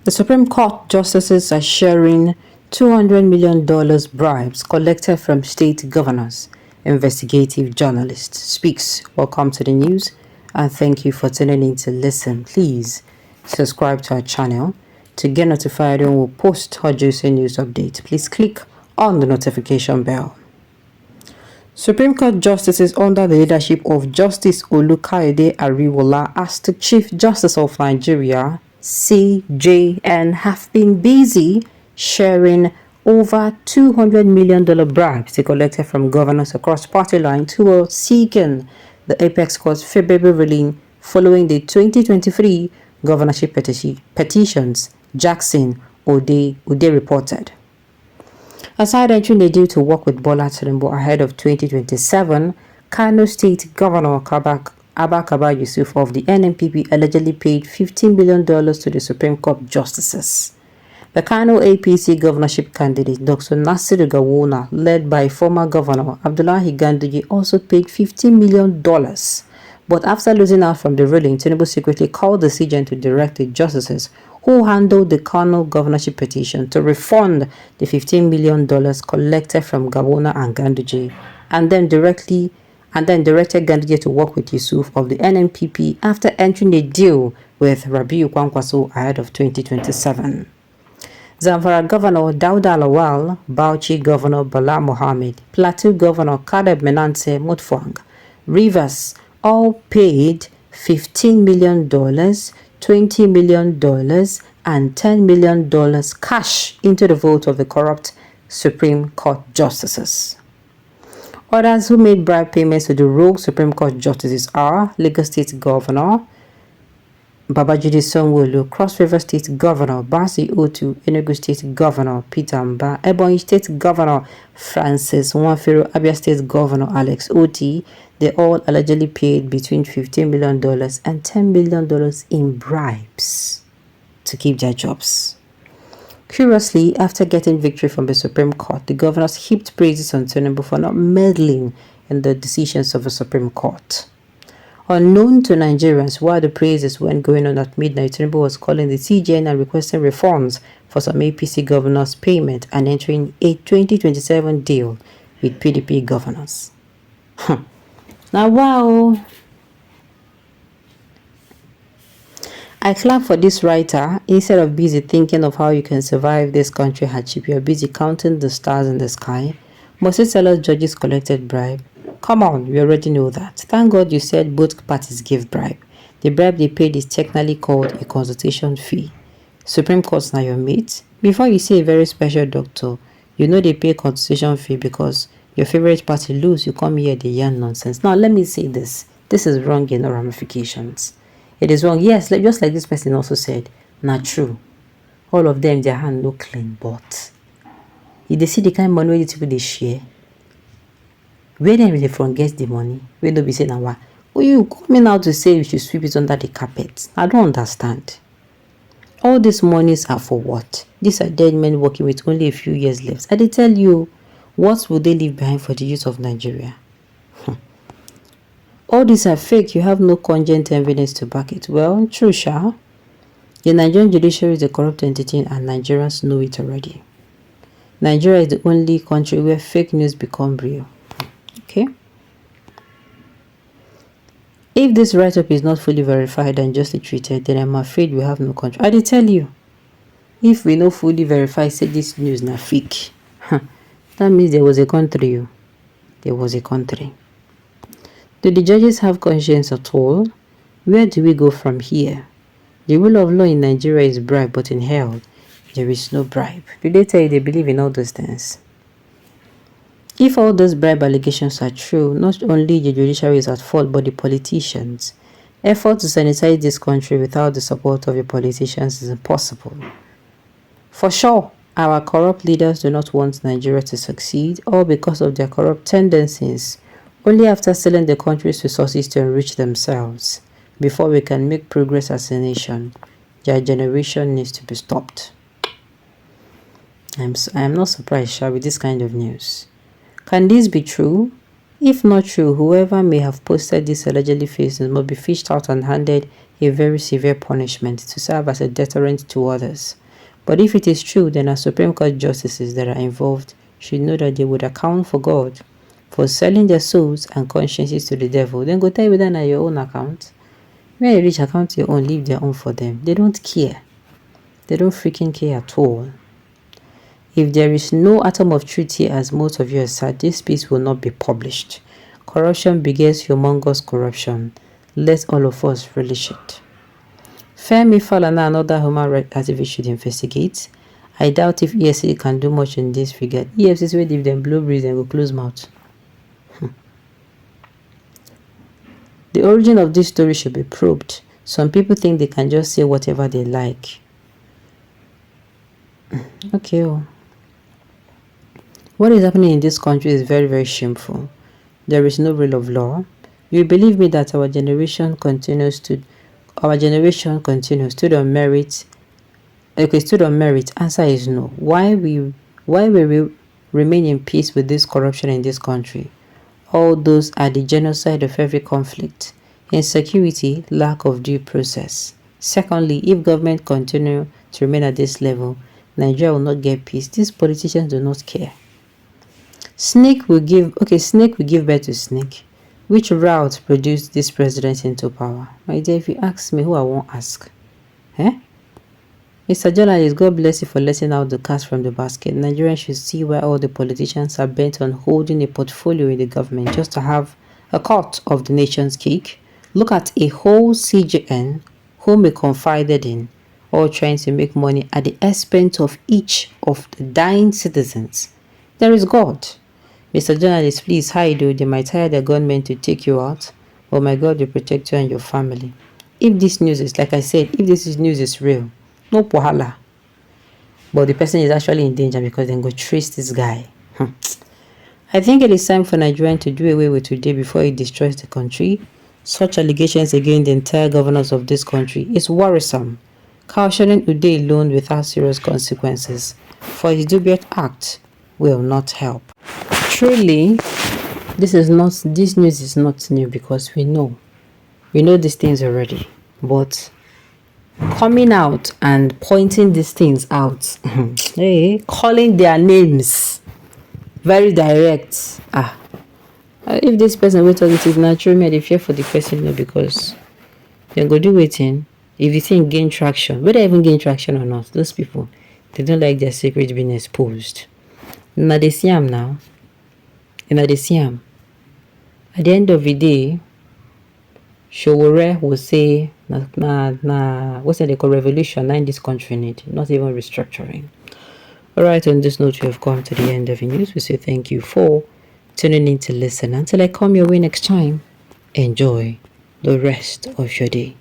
The Supreme Court justices are sharing $200 million bribes collected from state governors. Investigative journalist speaks. Welcome to the news and thank you for tuning in to listen. Please subscribe to our channel to get notified when we post our juicy news update. Please click on the notification bell. Supreme Court justices under the leadership of Justice Olukayode Ariwola as the Chief Justice of Nigeria CJN have been busy sharing over $200 million bribes they collected from governors across party lines who were seeking the Apex Court's February ruling following the 2023 governorship petitions, Jackson Ode reported. Aside entering a deal to work with Bola Tinubu ahead of 2027, Kano State Governor Abba Yusuf of the NNPP allegedly paid $15 billion to the Supreme Court justices. The Kano APC governorship candidate Dr. Nasiru Gawuna, led by former Governor Abdullahi Ganduje, also paid $15 million. But after losing out from the ruling, Tinubu secretly called the CJN to direct the justices who handled the Kano governorship petition to refund the $15 million collected from Gawuna and Ganduje, and then directed Ganduje to work with Yusuf of the NNPP after entering a deal with Rabiu Kwankwaso ahead of 2027. Zamfara Governor Dauda Lawal, Bauchi Governor Bala Mohammed, Plateau Governor Kadeb Menance Mutfwang, Rivers all paid $15 million, $20 million, and $10 million cash into the vote of the corrupt Supreme Court justices. Others who made bribe payments to the rogue Supreme Court justices are Lagos State Governor Babajide Sanwo-Olu, Cross River State Governor Basi Otu, Enugu State Governor Peter Mba, Ebonyi State Governor Francis Nwafiru, Abia State Governor Alex Oti. They all allegedly paid between $15 million and $10 million in bribes to keep their jobs. Curiously, after getting victory from the Supreme Court, the governors heaped praises on Tinubu for not meddling in the decisions of the Supreme Court. Unknown to Nigerians, while the praises went going on at midnight, Tinubu was calling the CJN and requesting reforms for some APC governors' payment and entering a 2027 deal with PDP governors. Now, wow! I clap for this writer. Instead of busy thinking of how you can survive this country hardship, you are busy counting the stars in the sky. Must you tell us judges collected bribe? Come on, we already know that. Thank God you said both parties give bribe. The bribe they paid is technically called a consultation fee. Supreme Court's now your mate. Before you see a very special doctor, you know they pay consultation fee because your favorite party lose. You come here, they yarn nonsense. Now let me say this. This is wrong in all ramifications. It is wrong. Yes, just like this person also said. Not true. All of them, their hand look clean, but if they see the kind of money where people they share, where then they from get the money? Where they be saying now what? Oh, you coming out to say we should sweep it under the carpet? I don't understand. All these monies are for what? These are dead men working with only a few years left. I tell you, what will they leave behind for the youth of Nigeria? All these are fake. You have no cogent evidence to back it. Well, true, Sha. The Nigerian judiciary is a corrupt entity and Nigerians know it already. Nigeria is the only country where fake news become real. Okay? If this write-up is not fully verified and justly treated, then I'm afraid we have no control. I tell you, if we no fully verify, say this news na fake, that means there was a country. There was a country. Do the judges have conscience at all? Where do we go from here? The rule of law in Nigeria is bribe, but in hell, there is no bribe. Do they tell you they believe in all those things? If all those bribe allegations are true, not only the judiciary is at fault, but the politicians. Effort to sanitize this country without the support of the politicians is impossible. For sure, our corrupt leaders do not want Nigeria to succeed, all because of their corrupt tendencies. Only after selling the country's resources to enrich themselves, before we can make progress as a nation, their generation needs to be stopped. I am not surprised, Sha, with this kind of news. Can this be true? If not true, whoever may have posted this allegedly faces must be fished out and handed a very severe punishment to serve as a deterrent to others. But if it is true, then our Supreme Court justices that are involved should know that they would account for God for selling their souls and consciences to the devil. Then go tell you whether na your own account. When you reach account your own, leave their own for them. They don't care. They don't freaking care at all. If there is no atom of truth here, as most of you have said, this piece will not be published. Corruption begets humongous corruption. Let all of us relish it. Femi Falana and other human rights activists should investigate. I doubt if EFCC can do much in this regard. EFCC will give them blow breeze and go close mouth. The origin of this story should be probed. Some people think they can just say whatever they like. Okay. What is happening in this country is very, very shameful. There is no rule of law. You believe me that our generation stood on merit. Okay, stood on merit. Answer is no. Why will we remain in peace with this corruption in this country? All those are the genocide of every conflict. Insecurity, lack of due process. Secondly, if government continue to remain at this level, Nigeria will not get peace. These politicians do not care. Snake will give birth to snake. Which route produced this president into power? My dear, if you ask me, who I won't ask. Mr. Journalist, God bless you for letting out the cat from the basket. Nigerians should see why all the politicians are bent on holding a portfolio in the government just to have a cut of the nation's cake. Look at a whole CGN whom we confided in, all trying to make money at the expense of each of the dying citizens. There is God. Mr. Journalist, please hide. They might hire their gunmen to take you out. Oh my God will protect you and your family. If this news is, like I said, if this news is real, no pohala. But the person is actually in danger because they go trace this guy. I think it is time for Nigerian to do away with today before it destroys the country. Such allegations against the entire governors of this country is worrisome. Cautioning Uday alone without serious consequences for his dubious act will not help. Truly, this news is not new because we know these things already. But coming out and pointing these things out, calling their names, very direct. If this person will talk it is natural, me I fear for the person, because they go do waiting. If you think gain traction, whether even gain traction or not, those people, they don't like their secret being exposed. Now they see them now. At the end of the day, Showore will say, what's it they call revolution? In this country need, not even restructuring. Alright, on this note, we have come to the end of the news. We say thank you for tuning in to listen. Until I come your way next time, enjoy the rest of your day.